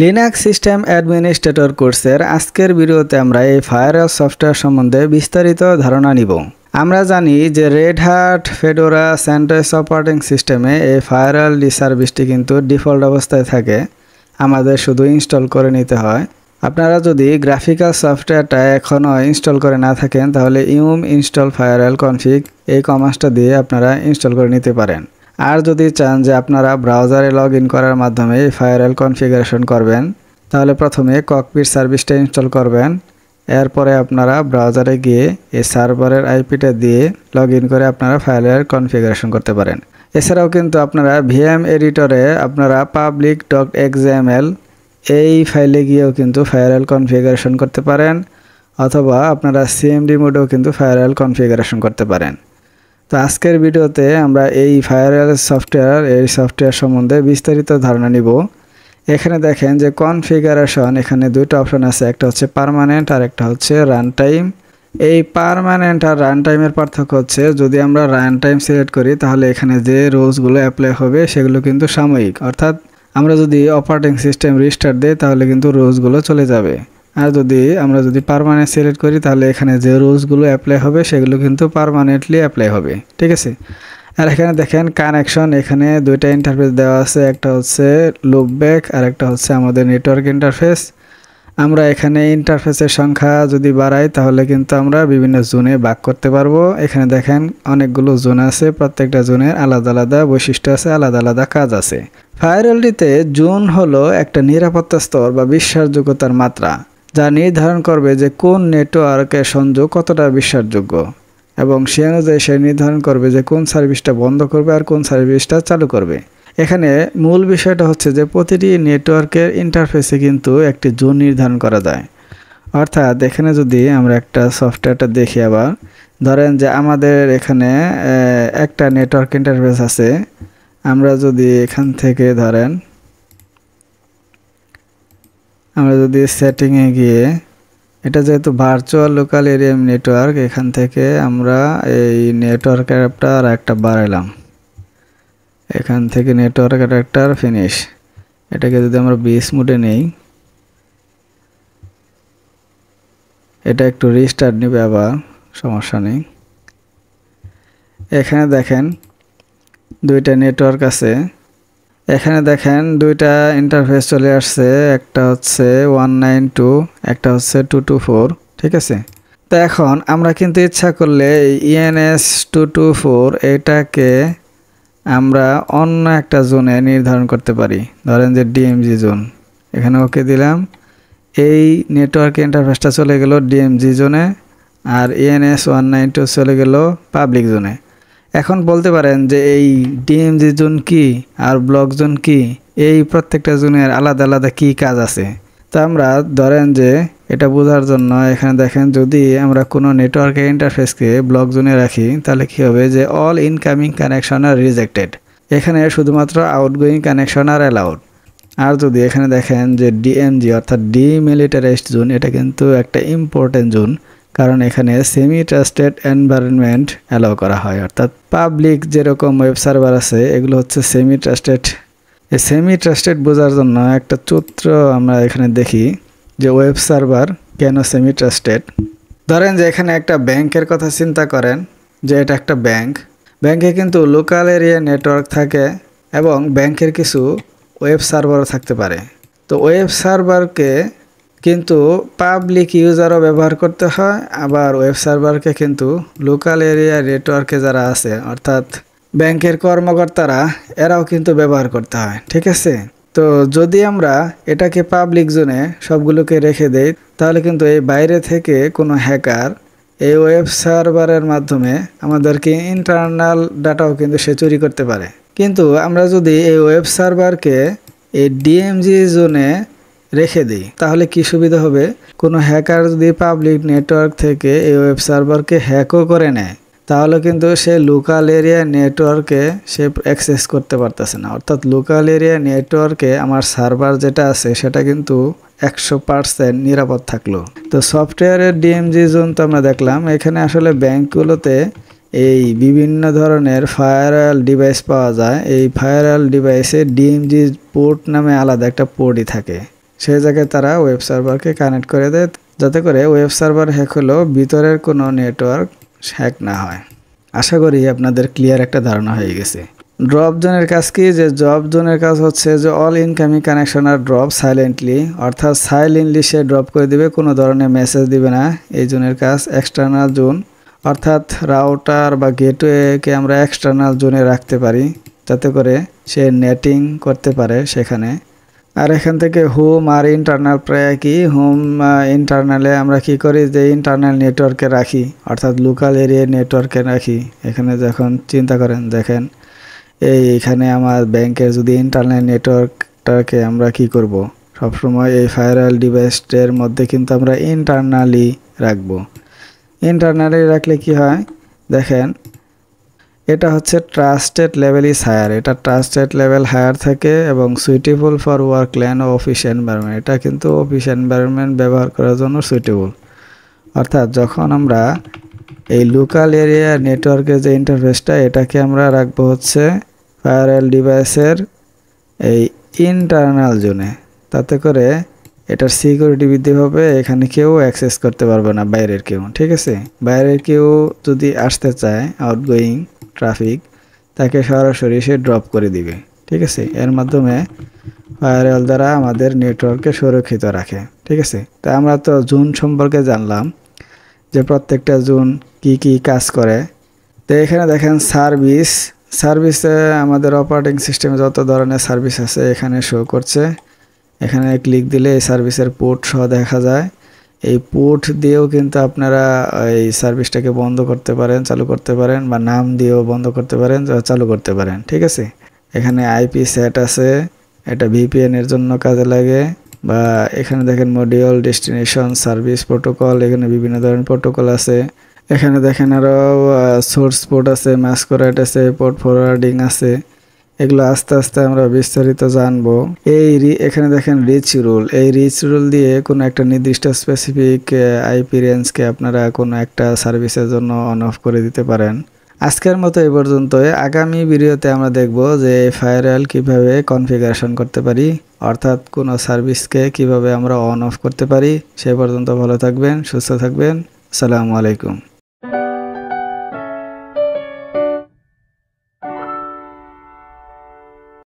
Linux system administrator কোর্সের আজকের ভিডিওতে আমরা এই ফায়ারওয়াল সফটওয়্যার সম্বন্ধে বিস্তারিত ধারণা নিব। আমরা জানি যে রেড হ্যাট, ফেডোরা, সেন্টোস অপারেটিং সিস্টেমে এই ফায়ারওয়াল সার্ভিসটি কিন্তু ডিফল্ট অবস্থায় থাকে, আমাদের শুধু ইনস্টল করে নিতে হয়। আপনারা যদি গ্রাফিক্যাল সফটওয়্যারটা এখনও ইনস্টল করে না থাকেন তাহলে ইনস্টল ফায়ারওয়াল কনফিগ এই কমান্ডটা দিয়ে আপনারা ইনস্টল করে নিতে পারেন। আর যদি চান যে আপনারা ব্রাউজারে লগ ইন করার মাধ্যমে ফায়ারওয়াল কনফিগারেশন করবেন তাহলে প্রথমে ককপিট সার্ভিসটা ইনস্টল করবেন। এরপরে আপনারা ব্রাউজারে গিয়ে এই সার্ভারের আইপিটা দিয়ে লগ ইন করে আপনারা ফায়ারওয়াল কনফিগারেশন করতে পারেন। এছাড়াও কিন্তু আপনারা ভিএম এডিটরে আপনারা public.xml এই ফাইলে গিয়েও কিন্তু ফায়ারওয়াল কনফিগারেশন করতে পারেন, অথবা আপনারা সিএমডি মোডেও কিন্তু ফায়ারওয়াল কনফিগারেশন করতে পারেন। তো আজকের ভিডিওতে আমরা এই ফায়ারওয়াল সফটওয়্যার সম্বন্ধে বিস্তারিত ধারণা নিব। এখানে দেখেন যে কনফিগারেশন, এখানে দুইটা অপশন আছে, একটা হচ্ছে পার্মানেন্ট আর একটা হচ্ছে রান টাইম। এই পার্মানেন্ট আর রান টাইমের পার্থক্য হচ্ছে যদি আমরা রান টাইম সিলেক্ট করি তাহলে এখানে যে রুলসগুলো অ্যাপ্লাই হবে সেগুলো কিন্তু সাময়িক, অর্থাৎ আমরা যদি অপারেটিং সিস্টেম রিস্টার্ট দিই তাহলে কিন্তু রুলসগুলো চলে যাবে। আর আমরা যদি পার্মানেন্ট সিলেক্ট করি তাহলে এখানে যে রুলসগুলো অ্যাপ্লাই হবে সেগুলো কিন্তু পার্মানেন্টলি অ্যাপ্লাই হবে, ঠিক আছে। আর এখানে দেখেন কানেকশন, এখানে দুইটা ইন্টারফেস দেওয়া আছে, একটা হচ্ছে লুপব্যাক আর একটা হচ্ছে আমাদের নেটওয়ার্ক ইন্টারফেস। আমরা এখানে ইন্টারফেসের সংখ্যা যদি বাড়াই তাহলে কিন্তু আমরা বিভিন্ন জোনে ভাগ করতে পারবো। এখানে দেখেন অনেকগুলো জোন আছে, প্রত্যেকটা জোনের আলাদা আলাদা বৈশিষ্ট্য আছে, আলাদা আলাদা কাজ আছে। ফায়ারওয়ালটিতে জোন হলো একটা নিরাপত্তা স্তর বা বিশ্বাসযোগ্যতার মাত্রা, যা নির্ধারণ করবে যে কোন নেটওয়ার্কের সংযোগ কতটা বিশ্বাসযোগ্য, এবং সে অনুযায়ী সে নির্ধারণ করবে যে কোন সার্ভিসটা বন্ধ করবে আর কোন সার্ভিসটা চালু করবে। এখানে মূল বিষয়টা হচ্ছে যে প্রতিটি নেটওয়ার্কের ইন্টারফেসে কিন্তু একটি জোন নির্ধারণ করা যায়। অর্থাৎ এখানে যদি আমরা একটা সফটওয়্যারটা দেখি, আবার ধরেন যে আমাদের এখানে একটা নেটওয়ার্ক ইন্টারফেস আছে, আমরা যদি এখান থেকে ধরেন আমরা যদি সেটিংয়ে গিয়ে, এটা যেহেতু ভার্চুয়াল লোকাল এরিয়া নেটওয়ার্ক, এখান থেকে আমরা এই নেটওয়ার্ক অ্যাডাপ্টার একটা বাড়াইলাম, এখান থেকে নেটওয়ার্ক অ্যাডাপ্টার ফিনিশ, এটাকে যদি আমরা 20 মোডে নেই, এটা একটু রিস্টার্ট নেবে, আবার সমস্যা নেই। এখানে দেখেন দুইটা নেটওয়ার্ক আছে, এখানে দেখেন দুইটা ইন্টারফেস চলে আসছে, একটা হচ্ছে 192, একটা হচ্ছে 224, ঠিক আছে। তো এখন আমরা কিন্তু ইচ্ছা করলে ENS 224 এটাকে আমরা অন্য একটা জোনে নির্ধারণ করতে পারি, ধরেন যে DMG জোন, এখানে ওকে দিলাম। এই নেটওয়ার্ক ইন্টারফেসটা চলে গেল DMG জোনে, আর ENS 192 চলে গেল পাবলিক জোনে। এখন বলতে পারেন যে এই DMG জোন কি আর ব্লক জোন কি, এই প্রত্যেকটা জোনের আলাদা আলাদা কি কাজ আছে। তো আমরা ধরেন যে এটা বোঝার জন্য এখানে দেখেন, যদি আমরা কোনো নেটওয়ার্কের ইন্টারফেসকে ব্লক জোনে রাখি তাহলে কি হবে যে অল ইনকামিং কানেকশন আর রিজেক্টেড, এখানে শুধুমাত্র আউটগোয়িং কানেকশন আর অ্যালাউড। আর যদি এখানে দেখেন যে DMG অর্থাৎ ডিমিলিটারাইজড জোন, এটা কিন্তু একটা ইম্পর্টেন্ট জোন, কারণ এখানে সেমি ট্রাস্টেড এনভায়রনমেন্ট অ্যালাউ করা হয়। অর্থাৎ পাবলিক যেরকম ওয়েব সার্ভার আছে এগুলো হচ্ছে সেমি ট্রাস্টেড। এই সেমি ট্রাস্টেড বোঝার জন্য একটা সূত্র আমরা এখানে দেখি যে ওয়েব সার্ভার কেন সেমি ট্রাস্টেড। ধরেন যে এখানে একটা ব্যাংকের কথা চিন্তা করেন, যে এটা একটা ব্যাংকে কিন্তু লোকাল এরিয়া নেটওয়ার্ক থাকে এবং ব্যাংকের কিছু ওয়েব সার্ভারও থাকতে পারে। তো ওয়েব সার্ভারকে কিন্তু পাবলিক ইউজারও ব্যবহার করতে হয়, আবার ওয়েব সার্ভারকে কিন্তু লোকাল এরিয়া নেটওয়ার্কে যারা আছে অর্থাৎ ব্যাংকের কর্মকর্তারা এরাও কিন্তু ব্যবহার করতে হয়, ঠিক আছে। তো যদি আমরা এটাকে পাবলিক জোনে সবগুলোকে রেখে দেই তাহলে কিন্তু এই বাইরে থেকে কোনো হ্যাকার এই ওয়েব সার্ভারের মাধ্যমে আমাদেরকে ইন্টারনাল ডাটাও কিন্তু সে চুরি করতে পারে। কিন্তু আমরা যদি এই ওয়েব সার্ভারকে এই DMG জোনে রেখে দিই তাহলে কি সুবিধা হবে, কোনো হ্যাকার যদি পাবলিক নেটওয়ার্ক থেকে এই ওয়েব সার্ভারকে হ্যাকও করে নেয় তাহলে কিন্তু সে লোকাল এরিয়া নেটওয়ার্কে সে অ্যাক্সেস করতে পারতেছে না। অর্থাৎ লোকাল এরিয়া নেটওয়ার্কে আমার সার্ভার যেটা আছে সেটা কিন্তু 100% নিরাপদ থাকলো। তো সফটওয়্যারের DMG জোন তো আমরা দেখলাম, এখানে আসলে ব্যাংকগুলোতে এই বিভিন্ন ধরনের ফায়ারওয়াল ডিভাইস পাওয়া যায়। এই ফায়ারওয়াল ডিভাইসে DMG পোর্ট নামে আলাদা একটা পোর্টই থাকে। সেই জায়গায় তারা ওয়েব সার্ভারকে কানেক্ট করে দেয়, যাতে করে ওয়েব সার্ভার হ্যাক হলেও ভিতরের কোনো নেটওয়ার্ক হ্যাক না হয়। আশা করি আপনাদের ক্লিয়ার একটা ধারণা হয়ে গেছে। ড্রপ জোনের কাজ কি? যে ড্রপ জোনের কাজ হচ্ছে যে অল ইনকামিং কানেকশন আর ড্রপ সাইলেন্টলি, অর্থাৎ সাইলেন্টলি সে ড্রপ করে দিবে, কোনো ধরনের মেসেজ দিবে না। এই জোনের কাজ। এক্সটার্নাল জোন, অর্থাৎ রাউটার বা গেটওয়েকে আমরা এক্সটার্নাল জোনে রাখতে পারি, যাতে করে সে নেটিং করতে পারে সেখানে। আর এখান থেকে হোম আর ইন্টারনাল প্রায় একই। হোম ইন্টারনালে আমরা কি করি, যে ইন্টারনাল নেটওয়ার্কে রাখি, অর্থাৎ লোকাল এরিয়া নেটওয়ার্কে রাখি। এখানে যখন চিন্তা করেন, দেখেন এইখানে আমার ব্যাংকের যদি ইন্টারনাল নেটওয়ার্কটাকে আমরা কি করব, সবসময় এই ফায়ারওয়াল ডিভাইসের মধ্যে কিন্তু আমরা ইন্টারনালি রাখবো। ইন্টারনালি রাখলে কি হয়, দেখেন এটা হচ্ছে ট্রাস্টেড লেভেল ইজ হায়ার। এটা ট্রাস্টেড লেভেল হায়ার থাকে এবং সুইটেবল ফর ওয়ার্ক ল্যান্ড ও অফিস এনভায়রনমেন্ট। এটা কিন্তু অফিস এনভায়রনমেন্ট ব্যবহার করার জন্য সুইটেবল। অর্থাৎ যখন আমরা এই লোকাল এরিয়া নেটওয়ার্কের যে ইন্টারফেসটা, এটাকে আমরা রাখবো হচ্ছে ফায়ারওয়াল ডিভাইসের এই ইন্টারনাল জোনে, তাতে করে এটার সিকিউরিটি বৃদ্ধি হবে। এখানে কেউ অ্যাক্সেস করতে পারবে না, বাইরের কেউ। ঠিক আছে, বাইরের কেউ যদি আসতে চায়, আউটগোয়িং ট্রাফিক, তাকে সরাসরি সে ড্রপ করে দিবে। ঠিক আছে, এর মাধ্যমে ফায়ারওয়াল দ্বারা আমাদের নেটওয়ার্ককে সুরক্ষিত রাখে। ঠিক আছে, তো আমরা তো জোন সম্পর্কে জানলাম যে প্রত্যেকটা জোন কি কি কাজ করে। তো এখানে দেখেন সার্ভিসে আমাদের অপারেটিং সিস্টেমে যত ধরনের সার্ভিস আছে এখানে শো করছে। এখানে ক্লিক দিলে এই সার্ভিসের পোর্ট সহ দেখা যায়। এই পোর্ট দিয়েও কিন্তু আপনারা এই সার্ভিসটাকে বন্ধ করতে পারেন, চালু করতে পারেন, বা নাম দিয়েও বন্ধ করতে পারেন, চালু করতে পারেন। ঠিক আছে, এখানে আইপি সেট আছে, এটা ভিপিএন এর জন্য কাজে লাগে। বা এখানে দেখেন মডিউল, ডেস্টিনেশন, সার্ভিস, প্রোটোকল, এখানে বিভিন্ন ধরনের প্রোটোকল আছে। এখানে দেখেন আরও সোর্স পোর্ট আছে, ম্যাসকোরেট আছে, পোর্ট ফরওয়ার্ডিং আছে। এগুলো আস্তে আস্তে আমরা বিস্তারিত জানবো। এখানে দেখেন রিচ রুল। এই রিচ রুল দিয়ে কোনো একটা নির্দিষ্ট স্পেসিফিক আইপি রেঞ্জকে আপনারা কোনো একটা সার্ভিসের জন্য অন অফ করে দিতে পারেন। আজকের মতো এই পর্যন্তই। আগামী ভিডিওতে আমরা দেখব যে ফায়ারওয়াল কিভাবে কনফিগারেশন করতে পারি, অর্থাৎ কোনো সার্ভিসকে কিভাবে আমরা অন অফ করতে পারি। সে পর্যন্ত ভালো থাকবেন, সুস্থ থাকবেন। আসসালামু আলাইকুম।